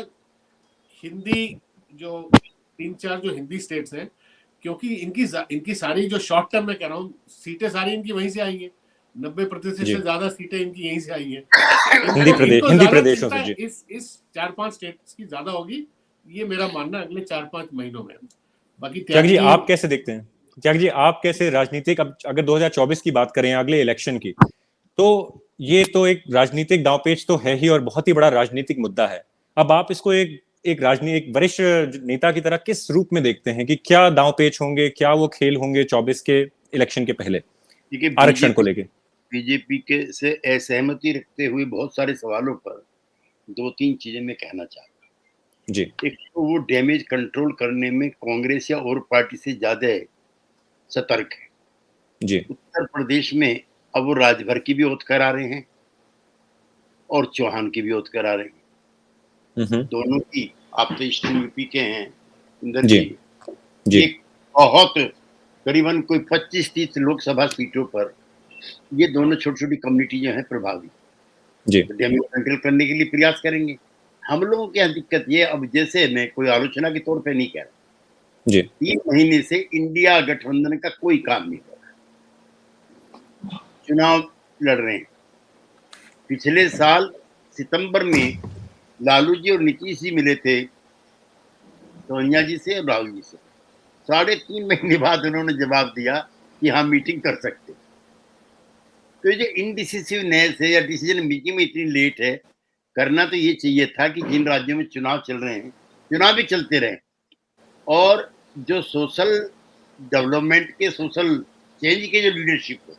हिंदी, जो 3-4 जो हिंदी स्टेट्स हैं, क्योंकि इनकी सारी जो शॉर्ट टर्म में कह रहा हूँ, सीटें सारी इनकी वहीं से आई हैं, 90% से ज्यादा सीटें इनकी यहीं से आई हैं। हिंदी प्रदेशों से इस 4-5 स्टेट्स की ज्यादा होगी, ये मेरा मानना है अगले 4-5 महीनों में। बाकी त्यागी जी आप कैसे देखते हैं? त्यागी जी आप कैसे राजनीतिक, अब अगर 2024 की बात करें, अगले इलेक्शन की, तो ये तो एक राजनीतिक दांवपेच तो है ही, और बहुत ही बड़ा राजनीतिक मुद्दा है। अब आप इसको एक वरिष्ठ नेता की तरह किस रूप में देखते हैं कि क्या दांवपेच होंगे, क्या वो खेल होंगे 24 के इलेक्शन के पहले आरक्षण को लेके? बीजेपी के से असहमति रखते हुए बहुत सारे सवालों पर 2-3 चीजें मैं कहना चाहता हूँ जी। एक तो वो डैमेज कंट्रोल करने में कांग्रेस या और पार्टी से ज्यादा सतर्क है जी। उत्तर प्रदेश में अब वो राजभर की भी ओत करा रहे हैं और चौहान की भी ओत करा रहे हैं, दोनों की। आप तो ईस्टर्न यूपी के हैं इंदर जी, एक बहुत करीबन कोई 25-30 लोकसभा सीटों पर ये दोनों छोटी छोटी कम्युनिटी जो है प्रभावी जी, डैमेज कंट्रोल करने के लिए प्रयास करेंगे। हम लोगों की दिक्कत ये, अब जैसे मैं कोई आलोचना के तौर पे नहीं कह रहा जी, 3 महीने से इंडिया गठबंधन का कोई काम नहीं कर रहा, चुनाव लड़ रहे हैं। पिछले साल सितंबर में लालू जी और नीतीश जी मिले थे सोनिया जी से और राहुल जी से। 3.5 महीने बाद उन्होंने जवाब दिया कि हाँ मीटिंग कर सकते। तो ये जो इनडिसिसिवनेस है या डिसीजन मेकिंग में इतनी लेट है, करना तो ये चाहिए था कि जिन राज्यों में चुनाव चल रहे हैं, चुनाव भी चलते रहे और जो सोशल डेवलपमेंट के, सोशल चेंज के जो लीडरशिप है,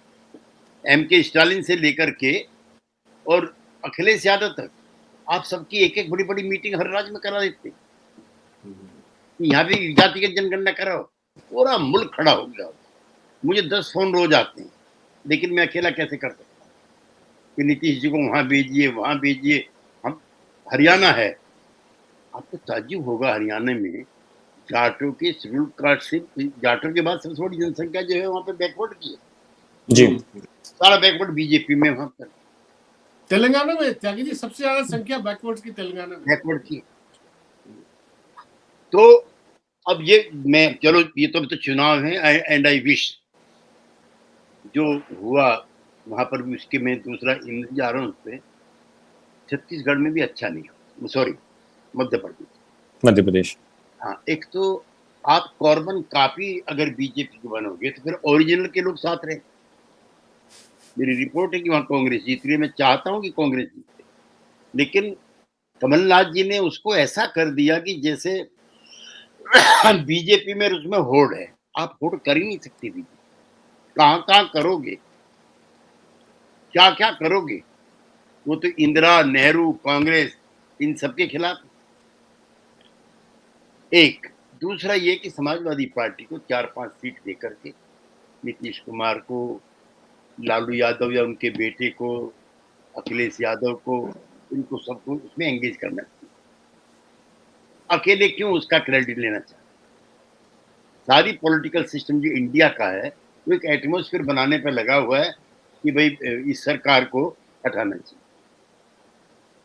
एम.के. स्टालिन से लेकर के और अखिलेश यादव तक, आप सबकी एक-एक बड़ी-बड़ी मीटिंग हर राज्य में करा देते। यहाँ भी जातिगत जनगणना कराओ, पूरा मुल्क खड़ा हो गया। मुझे 10 फोन रोज आते हैं, लेकिन मैं अकेला कैसे कर सकता हूँ कि नीतीश जी को वहां भेजिए, वहां भेजिए। हम हरियाणा है, आपको ताज्जुब होगा हरियाणा में जाटों के शेड्यूल कास्ट से, जाटों के बाद सबसे बड़ी जनसंख्या जो है वहां पे बैकवर्ड की है। जी सारा बैकवर्ड बीजेपी में वहां पर। तेलंगाना में त्यागी जी सबसे ज्यादा संख्या बैकवर्ड की तेलंगाना में। बैकवर्ड की। तो अब ये मैं, चलो ये तो चुनाव है एंड आई विश जो हुआ वहां पर भी उसके मैं दूसरा जा रहा हूँ उस पर। छत्तीसगढ़ में भी अच्छा नहीं हुआ, सॉरी मध्य प्रदेश। हाँ, एक तो आप कॉर्बन कॉपी अगर बीजेपी के बनोगे तो फिर ओरिजिनल के लोग साथ रहे। मेरी रिपोर्ट है कि वहां कांग्रेस जीत रही है, मैं चाहता हूं कि कांग्रेस जीते, लेकिन कमलनाथ जी ने उसको ऐसा कर दिया कि जैसे बीजेपी में उसमें होड़ है। आप होड़ कर ही नहीं सकते बीजेपी, कहां कहां करोगे, क्या क्या करोगे। वो तो इंदिरा, नेहरू, कांग्रेस इन सबके खिलाफ। एक दूसरा ये कि समाजवादी पार्टी को 4-5 सीट देकर के नीतीश कुमार को, लालू यादव या उनके बेटे को, अखिलेश यादव को, इनको सबको उसमें एंगेज करना चाहिए। अकेले क्यों उसका क्रेडिट लेना चाहिए। सारी पॉलिटिकल सिस्टम जो इंडिया का है वो एक एटमॉस्फेयर बनाने पर लगा हुआ है कि भाई इस सरकार को हटाना चाहिए।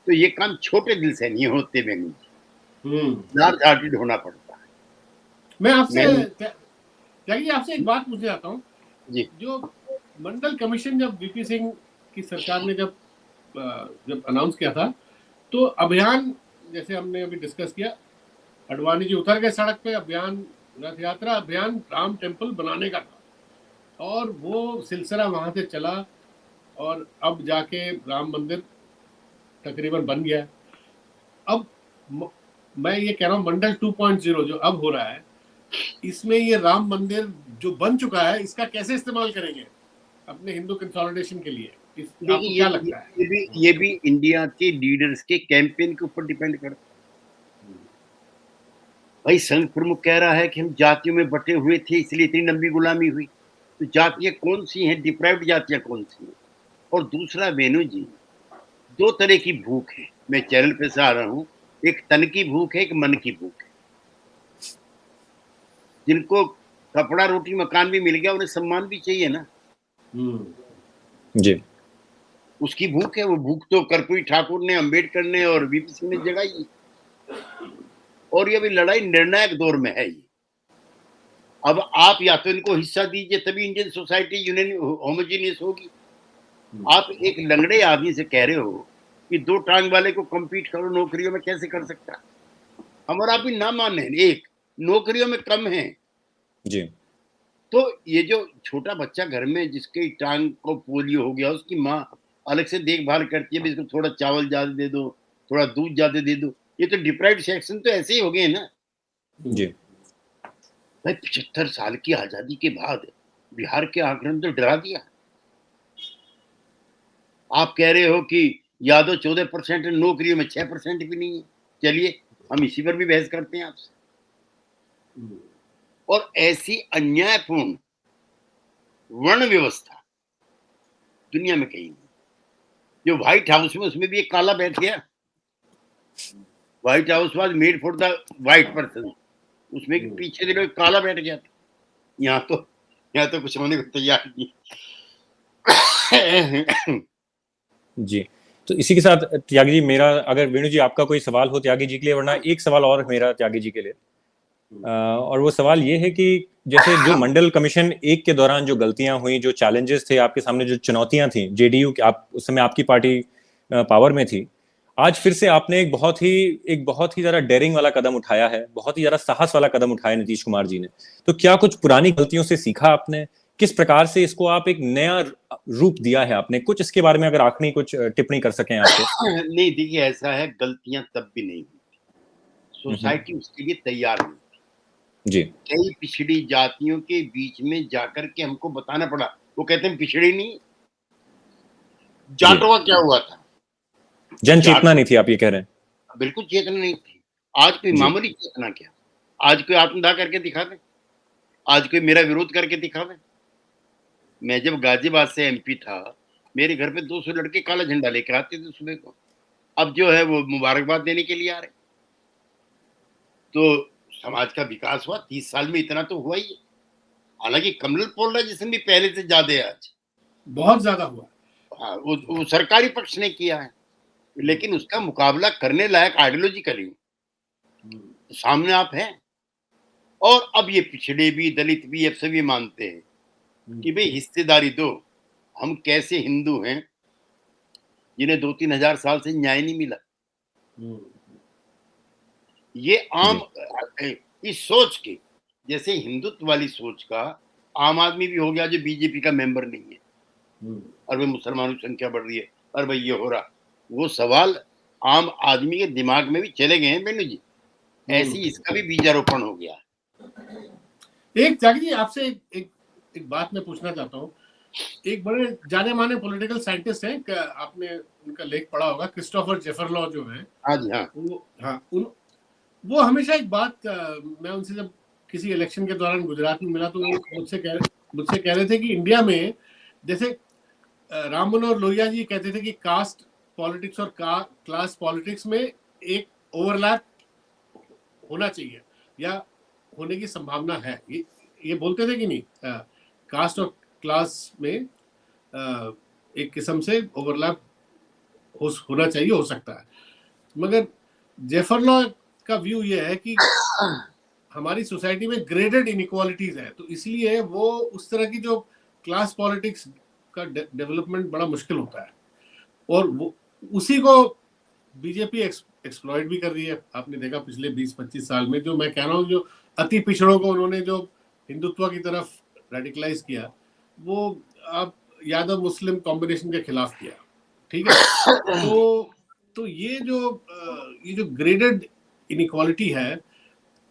तो ये काम छोटे दिल से नहीं होते, लार्ज हार्टेड होना पड़ता है। मैं आपसे त्यागी जी आपसे एक बात पूछना चाहता हूँ जी। जो मंडल कमीशन जब वीपी सिंह की सरकार ने जब अनाउंस किया था, तो अभियान जैसे हमने अभी डिस्कस किया, अडवाणी जी उतर गए सड़क पे, अभियान रथ यात्रा अभियान राम टेम्पल बनाने का था और वो सिलसिला वहां से चला और अब जाके राम मंदिर तकरीबन बन गया। अब मैं ये कह रहा हूँ मंडल 2.0 जो अब हो रहा है, इसमें ये राम मंदिर जो बन चुका है इसका कैसे इस्तेमाल करेंगे अपने हिंदू कंसोलिडेशन के लिए? आपको क्या लगता है? ये भी इंडिया के लीडर्स के कैंपेन के ऊपर डिपेंड करता है। भाई संघ प्रमुख कह रहा है कि हम जातियों में बटे हुए थे इसलिए इतनी लंबी गुलामी हुई। तो जातियां कौन सी हैं, डिप्राइव्ड जातियां कौन सी हैं? और दूसरा वेणु जी, 2 तरह की भूख है। मैं चैनल पे से आ रहा हूँ, एक तन की भूख है, एक मन की भूख है। जिनको कपड़ा रोटी मकान भी मिल गया उन्हें सम्मान भी चाहिए ना। जी उसकी भूख है। वो भूख तो कर्पूरी ठाकुर ने, अंबेडकर ने और वीपी सिंह ने जगाई। और ये भी लड़ाई निर्णायक दौर में है। ये अब आप या तो इनको हिस्सा दीजिए तभी इंडियन सोसाइटी होमोजीनियस होगी। आप एक लंगड़े आदमी से कह रहे हो कि 2 टांग वाले को compete करो नौकरियों में, कैसे कर सकता? हम और आप भी ना माने, एक नौकरियों में कम है जी। तो ये जो छोटा बच्चा घर में जिसके टांग को पोलियो हो गया, उसकी माँ अलग से देखभाल करती है, इसको थोड़ा चावल ज्यादा दे दो, थोड़ा दूध ज्यादा दे दो। ये तो डिप्राइव्ड सेक्शन तो ऐसे ही हो गए ना जी। भाई 75 साल की आजादी के बाद बिहार के आंकड़े तो डरा दिया। आप कह रहे हो कि यादव 14% नौकरियों में 6% भी नहीं है। चलिए हम इसी पर भी बहस करते हैं आपसे। और ऐसी अन्यायपूर्ण वर्ण व्यवस्था दुनिया में कहीं नहीं। जो व्हाइट हाउस में, उसमें भी एक काला बैठ गया। White house was made for the white person, उसमें पीछे देखो काला बैठ गया था। यहाँ तो कुछ होने को तैयार नहीं। जी, तो इसी के साथ त्यागी जी, मेरा अगर वेणु जी आपका कोई सवाल हो त्यागी जी के लिए, वरना एक सवाल और मेरा त्यागी जी के लिए। और वो सवाल ये है कि जैसे जो मंडल कमीशन 1 के दौरान जो गलतियां हुई, जो चैलेंजेस थे आपके सामने, जो चुनौतियां थी, जेडीयू आप उस समय आपकी पार्टी पावर में थी, आज फिर से आपने एक बहुत ही ज्यादा डेयरिंग वाला कदम उठाया है, बहुत ही ज्यादा साहस वाला कदम उठाया नीतीश कुमार जी ने। तो क्या कुछ पुरानी गलतियों से सीखा आपने? किस प्रकार से इसको आप एक नया रूप दिया है आपने? कुछ इसके बारे में अगर आखिरी कुछ टिप्पणी कर सकें आपके। नहीं, देखिए ऐसा है, गलतियां तब भी नहीं हुई, सोसाइटी उसके लिए तैयार नहीं। जी। कई पिछड़ी जातियों के बीच में जाकर के हमको बताना पड़ा। वो कहते हैं पिछड़ी नहीं, जाटवा क्या हुआ था? जन चेतना जाटवा नहीं थी, आप ये कह रहे हैं? बिल्कुल चेतना नहीं थी। आज कोई जी। मामूली चेतना क्या, आज कोई आत्मदाह करके दिखा दे, आज कोई मेरा विरोध करके दिखा दे। मैं जब गाजियाबाद से एमपी था, मेरे घर पे 200 लड़के काला झंडा लेकर आते थे सुबह को। अब जो है वो मुबारकबाद देने के लिए आ रहे। तो समाज का विकास हुआ 30 साल में, इतना तो हुआ ही है। हालांकि कम्युनल पोलराइजेशन भी पहले से ज्यादा है आज, बहुत ज्यादा हुआ। हाँ, वो सरकारी पक्ष ने किया है, लेकिन उसका मुकाबला करने लायक आइडियोलॉजिकली तो सामने आप हैं। और अब ये पिछड़े भी, दलित भी, अब सभी मानते हैं कि भाई हिस्सेदारी दो। हम कैसे हिंदू हैं जिन्हें 2-3 हजार साल से न्याय नहीं मिला? ये आम इस सोच के, जैसे हिंदुत्व वाली सोच का आम आदमी भी हो गया जो बीजेपी का मेंबर नहीं है, और भाई मुसलमानों की संख्या बढ़ रही है, और भाई ये हो रहा। वो सवाल आम आदमी के दिमाग में भी चले गए हैं बेनू जी। ऐसी इसका भी बीजारोपण हो गया। एक त्यागी जी, आपसे एक बात मैं पूछना चाहता हूँ। एक बड़े जाने माने पॉलिटिकल साइंटिस्ट हैं, आपने उनका लेख पढ़ा होगा, क्रिस्टोफर जेफरलॉ जो है। हाँ जी, हाँ। वो हमेशा एक बात, मैं उनसे जब किसी इलेक्शन के दौरान गुजरात में मिला तो वो मुझसे कह रहे थे कि इंडिया में जैसे राम मनोहर लोहिया जी कहते थे कि कास्ट पॉलिटिक्स और क्लास पॉलिटिक्स में एक ओवरलैप होना चाहिए या होने की संभावना है। ये बोलते थे कि नहीं, कास्ट और क्लास में एक किस्म से ओवरलैप होना चाहिए, हो सकता है। मगर जेफरलॉ का व्यू ये है कि हमारी सोसाइटी में ग्रेडेड इनइक्वालिटीज है, तो इसलिए वो उस तरह की जो क्लास पॉलिटिक्स का डेवलपमेंट बड़ा मुश्किल होता है, और वो उसी को बीजेपी एक्सप्लॉइट भी कर रही है। आपने देखा पिछले 20-25 साल में, जो मैं कह रहा हूँ, जो अति पिछड़ों को उन्होंने जो हिंदुत्व की तरफ रेडिकलाइज किया, वो आप यादव मुस्लिम कॉम्बिनेशन के खिलाफ किया, ठीक है। तो ये जो ग्रेडेड इनइक्वालिटी है,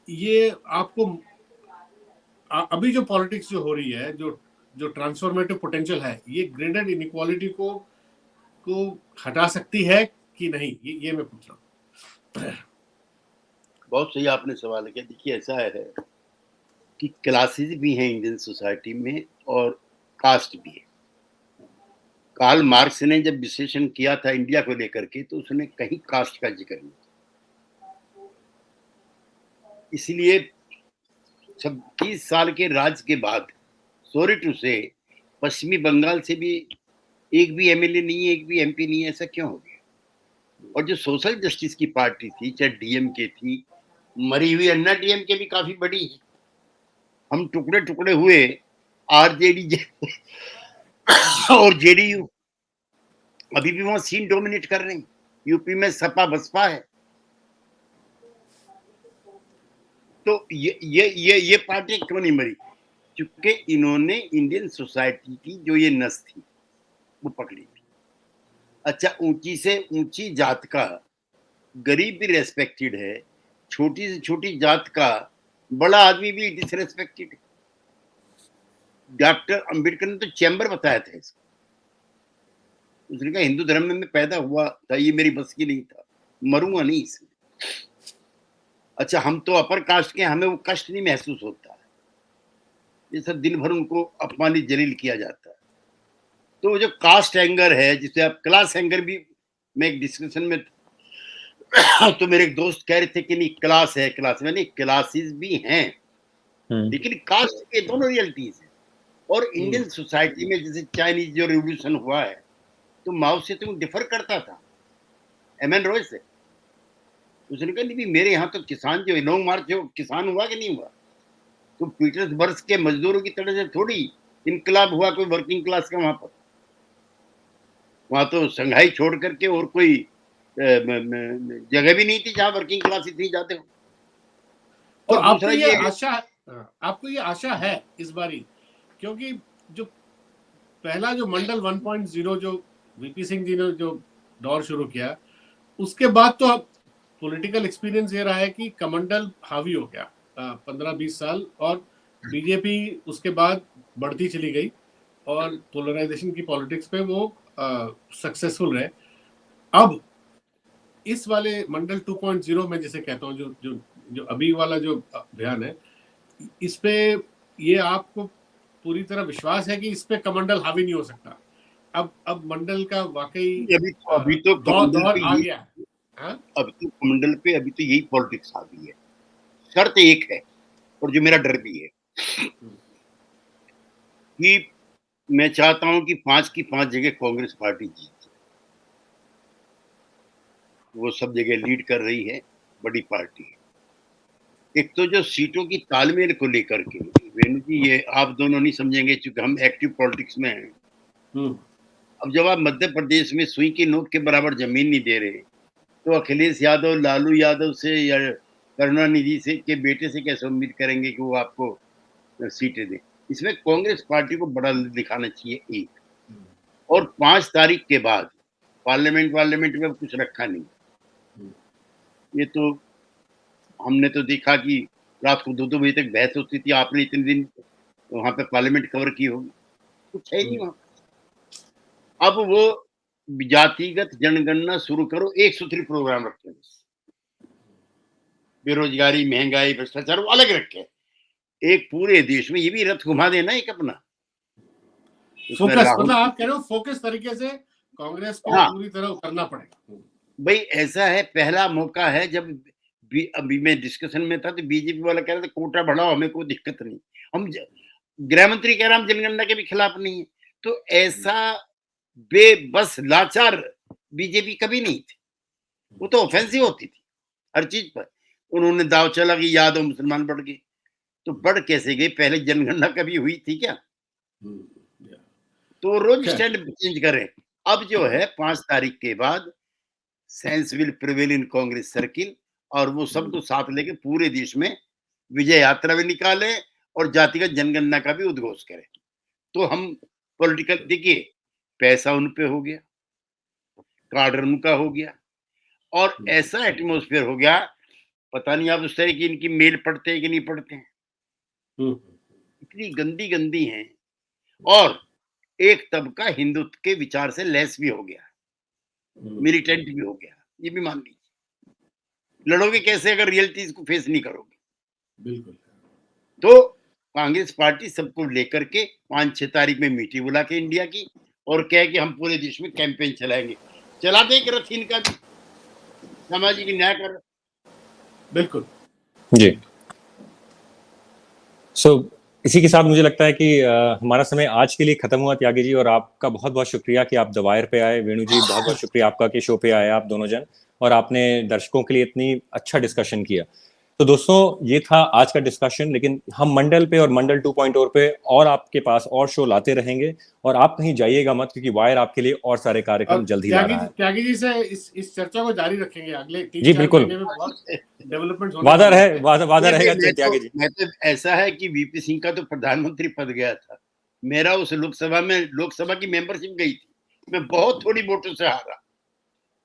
ये आपको अभी जो पॉलिटिक्स जो हो रही है, जो ट्रांसफॉर्मेटिव पोटेंशियल है, ये ग्रेडेड इनइक्वालिटी को हटा सकती है कि नहीं, ये मैं पूछ रहा हूँ। बहुत सही आपने सवाल किया। देखिए ऐसा है कि क्लासेस भी हैं इंडियन सोसाइटी में और कास्ट भी है। कार्ल मार्क्स ने जब विश्लेषण किया था इंडिया को लेकर के, तो उसने कहीं कास्ट का जिक्र नहीं किया। इसलिए 26 साल के राज के बाद, सॉरी टू से, पश्चिमी बंगाल से भी एक भी एमएलए नहीं है, एक भी एमपी नहीं है। ऐसा क्यों हो गया? और जो सोशल जस्टिस की पार्टी थी, चाहे डीएमके थी, मरी हुई अन्ना डीएमके भी काफी बड़ी है। हम टुकड़े टुकड़े हुए, आरजेडी और जेडीयू अभी भी वहां सीन डोमिनेट कर रहे हैं। यूपी में सपा बसपा है। तो ये पार्टी क्यों नहीं मरी? क्योंकि इन्होंने इंडियन सोसाइटी की जो ये नस थी वो पकड़ी थी। अच्छा, ऊंची से ऊंची जात का गरीब भी रेस्पेक्टेड है, छोटी से छोटी जात का बड़ा आदमी भी डिसरेस्पेक्टेड है। डॉक्टर अंबेडकर ने तो चैम्बर बताया था इसको। उसने कहा हिंदू धर्म में मैं पैदा हुआ था, ये मेरी बस की नहीं था, मरूंगा नहीं इसमें। अच्छा, हम तो अपर कास्ट के, हमें वो कष्ट नहीं महसूस होता है। ये सब दिन भर उनको अपमानित जलील किया जाता है। तो जो कास्ट एंगर है, जिसे आप क्लास एंगर भी, मैं एक डिस्कशन में तो मेरे एक दोस्त कह रहे थे कि नहीं क्लास है, क्लास में नहीं, क्लासेस भी हैं, लेकिन कास्ट के दोनों रियलिटीज है। और इंडियन सोसाइटी में जैसे चाइनीज जो रिवोल्यूशन हुआ है, तो माओ से तुम डिफर करता था एमएन रॉय से। उसने कहा नहीं, मेरे यहाँ तो किसान जो लॉन्ग मार्च जो किसान हुआ कि नहीं हुआ, तो पीटर्सबर्ग के मजदूरों की तरह से थोड़ी इनकलाब हुआ कोई वर्किंग क्लास का। वहां तो संघाई छोड़ करके और कोई जगह भी नहीं थी जहां वर्किंग क्लास इतनी जाते हो। तो और आपको दूसरा ये ये है, आशा, आपको ये आशा है इस बारी, क्योंकि जो पहला जो मंडल 1.0 जो वीपी सिंह जी ने जो दौर शुरू किया, उसके बाद तो अब पॉलिटिकल एक्सपीरियंस ये रहा है कि कमंडल हावी हो गया 15-20 साल, और बीजेपी उसके बाद बढ़ती चली गई और पोलराइजेशन की पॉलिटिक्स पे वो सक्सेसफुल रहे। अब इस वाले मंडल 2.0 में जिसे कहता हूँ, जो जो जो अभी वाला जो अभियान है, इस पे ये आपको पूरी तरह विश्वास है कि इस पे कमंडल हावी नहीं हो सकता? अब मंडल का वाकई अभी तो कमंडल दौर पे आ ये, गया है। हाँ? अभी तो कमंडल पे अभी तो यही पॉलिटिक्स आ गई है। शर्त एक है, और जो मेरा डर भी है, कि मैं चाहता हूं कि 5 की 5 जगह कांग्रेस पार्टी जीत जाए। वो सब जगह लीड कर रही है, बड़ी पार्टी है। एक तो जो सीटों की तालमेल को लेकर के, वेणु जी ये आप दोनों नहीं समझेंगे क्योंकि हम एक्टिव पॉलिटिक्स में हैं। अब जब आप मध्य प्रदेश में सुई की नोक के बराबर जमीन नहीं दे रहे, तो अखिलेश यादव, लालू यादव से या करुणानिधि से के बेटे से कैसे उम्मीद करेंगे कि वो आपको सीटें दें? इसमें कांग्रेस पार्टी को बड़ा दिखाना चाहिए एक। और 5 तारीख के बाद पार्लियामेंट में कुछ रखा नहीं। ये तो हमने तो देखा कि रात को 2-2 बजे तक बहस होती थी। आपने इतने दिन वहाँ पे पार्लियामेंट कवर की होगी, कुछ है ही नहीं वहाँ। अब वो जातिगत जनगणना शुरू करो, एक सूत्री प्रोग्राम रखें बस। बेरोजगारी, महंगाई, भ्रष्टाचार वो अलग रखे। एक पूरे देश में ये भी रथ घुमा देना एक अपना। उसमें फोकस, राहुल, मतलब आप कह रहे हो फोकस तरीके से कांग्रेस को हाँ, पूरी तरह उतरना पड़ेगा। भाई ऐसा है, पहला मौका है। जब अभी मैं डिस्कशन में था तो बीजेपी वाला कह रहा था कोटा बढ़ाओ, हमें कोई दिक्कत नहीं। हम गृह मंत्री कह रहा हम जनगणना के भी खिलाफ नहीं है। तो ऐसा बेबस लाचार बीजेपी कभी नहीं थी। वो तो ऑफेंसिव होती थी हर चीज पर। उन्होंने दाव चला कि यादव मुसलमान बढ़ गए, तो बढ़ कैसे गए? पहले जनगणना कभी हुई थी क्या? तो रोज स्टैंड चेंज करें। अब जो है 5 तारीख के बाद sense will prevail in Congress circle, और वो सबको साथ लेके पूरे देश में विजय यात्रा भी निकाले और जातिगत जनगणना का भी उद्घोष करें। तो हम पॉलिटिकल, देखिए पैसा उन पे हो गया, कार्डर उनका हो गया, और ऐसा एटमॉस्फेयर हो गया, पता नहीं आप उस तरह की इनकी मेल पढ़ते हैं कि नहीं पढ़ते हैं। इतनी गंदी गंदी हैं। और एक तबका हिंदुत्व के विचार से लेस भी हो गया, मिलिटेंट भी हो गया, ये भी मान लीजिए। लड़ोगे कैसे अगर रियलिटीज को फेस नहीं करोगे? बिल्कुल। तो कांग्रेस पार्टी सबको लेकर के 5-6 तारीख में मीटिंग बुला के इंडिया की, और कहे कि हम पूरे देश में कैंपेन चलाएंगे। चला दे एक रथ इनका भी, सामाजिक न्याय कर। बिल्कुल जी। इसी के साथ मुझे लगता है कि हमारा समय आज के लिए खत्म हुआ त्यागी जी, और आपका बहुत बहुत शुक्रिया कि आप द वायर पे आए। वेणु जी बहुत बहुत शुक्रिया आपका कि शो पे आए आप दोनों जन, और आपने दर्शकों के लिए इतनी अच्छा डिस्कशन किया। तो दोस्तों ये था आज का डिस्कशन, लेकिन हम मंडल पे और मंडल 2.0 पे और आपके पास और शो लाते रहेंगे, और आप कहीं जाइएगा मत, क्योंकि वायर आपके लिए और सारे कार्यक्रम जल्द ही ला रहा है। त्यागी जी से इस चर्चा को जारी रखेंगे अगले 3-4 बिल्कुल महीने में। बहुत डेवलपमेंट होने वादा वाला है, वादा रहेगा त्यागी जी। मैं तो ऐसा है कि वीपी सिंह का तो प्रधानमंत्री पद गया था, मेरा उस लोकसभा की मेंबरशिप गई थी। मैं बहुत थोड़ी वोटों से हारा,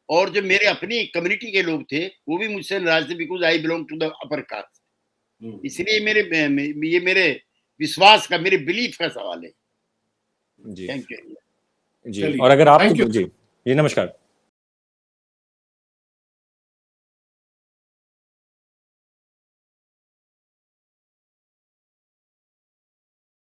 और जो मेरे अपनी कम्युनिटी के लोग थे वो भी मुझसे नाराज थे, because I belong to the upper caste. इसलिए ये मेरे विश्वास का, मेरे बिलीफ का सवाल है। जी थैंक यू जी। और अगर आप जी नमस्कार।